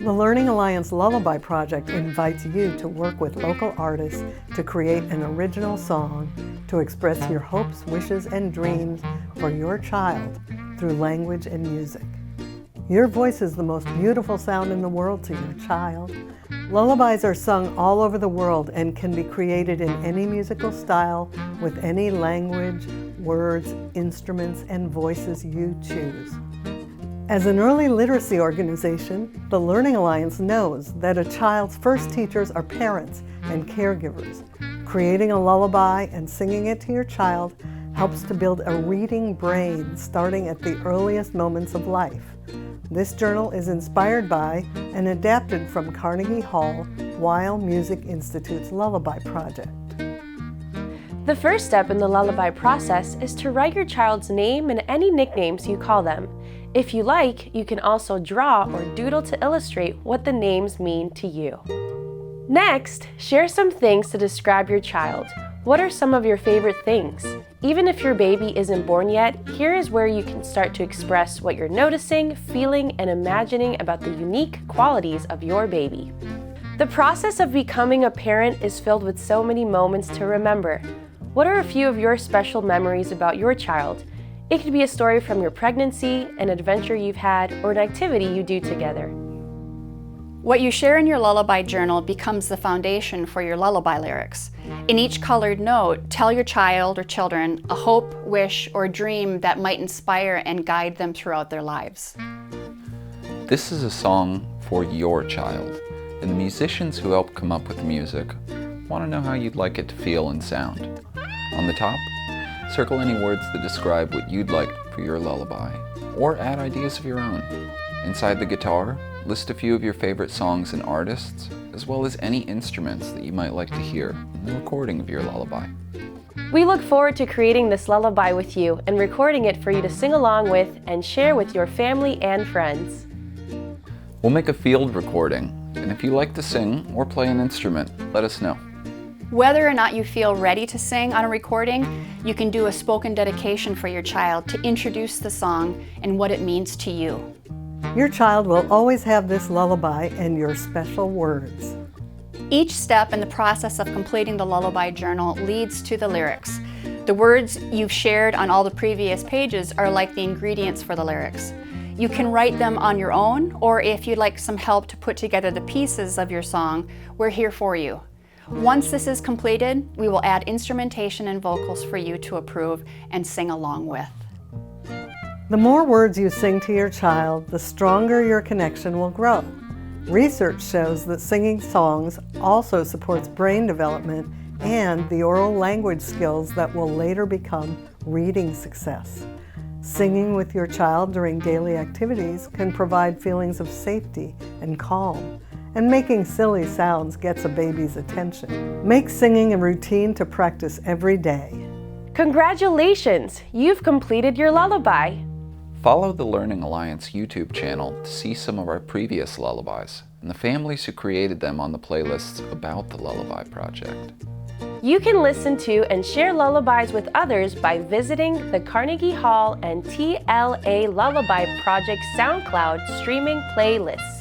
The Learning Alliance Lullaby Project invites you to work with local artists to create an original song to express your hopes, wishes, and dreams for your child through language and music. Your voice is the most beautiful sound in the world to your child. Lullabies are sung all over the world and can be created in any musical style with any language, words, instruments, and voices you choose. As an early literacy organization, the Learning Alliance knows that a child's first teachers are parents and caregivers. Creating a lullaby and singing it to your child helps to build a reading brain starting at the earliest moments of life. This journal is inspired by and adapted from Carnegie Hall Weill Music Institute's Lullaby Project. The first step in the lullaby process is to write your child's name and any nicknames you call them. If you like, you can also draw or doodle to illustrate what the names mean to you. Next, share some things to describe your child. What are some of your favorite things? Even if your baby isn't born yet, here is where you can start to express what you're noticing, feeling, and imagining about the unique qualities of your baby. The process of becoming a parent is filled with so many moments to remember. What are a few of your special memories about your child? It could be a story from your pregnancy, an adventure you've had, or an activity you do together. What you share in your lullaby journal becomes the foundation for your lullaby lyrics. In each colored note, tell your child or children a hope, wish, or dream that might inspire and guide them throughout their lives. This is a song for your child, and the musicians who helped come up with the music want to know how you'd like it to feel and sound. On the top, circle any words that describe what you'd like for your lullaby, or add ideas of your own. Inside the guitar, list a few of your favorite songs and artists, as well as any instruments that you might like to hear in the recording of your lullaby. We look forward to creating this lullaby with you and recording it for you to sing along with and share with your family and friends. We'll make a field recording, and if you like to sing or play an instrument, let us know. Whether or not you feel ready to sing on a recording, you can do a spoken dedication for your child to introduce the song and what it means to you. Your child will always have this lullaby and your special words. Each step in the process of completing the lullaby journal leads to the lyrics. The words you've shared on all the previous pages are like the ingredients for the lyrics. You can write them on your own, or if you'd like some help to put together the pieces of your song, we're here for you. Once this is completed, we will add instrumentation and vocals for you to approve and sing along with. The more words you sing to your child, the stronger your connection will grow. Research shows that singing songs also supports brain development and the oral language skills that will later become reading success. Singing with your child during daily activities can provide feelings of safety and calm, and making silly sounds gets a baby's attention. Make singing a routine to practice every day. Congratulations! You've completed your lullaby. Follow the Learning Alliance YouTube channel to see some of our previous lullabies and the families who created them on the playlists about the Lullaby Project. You can listen to and share lullabies with others by visiting the Carnegie Hall and TLA Lullaby Project SoundCloud streaming playlists.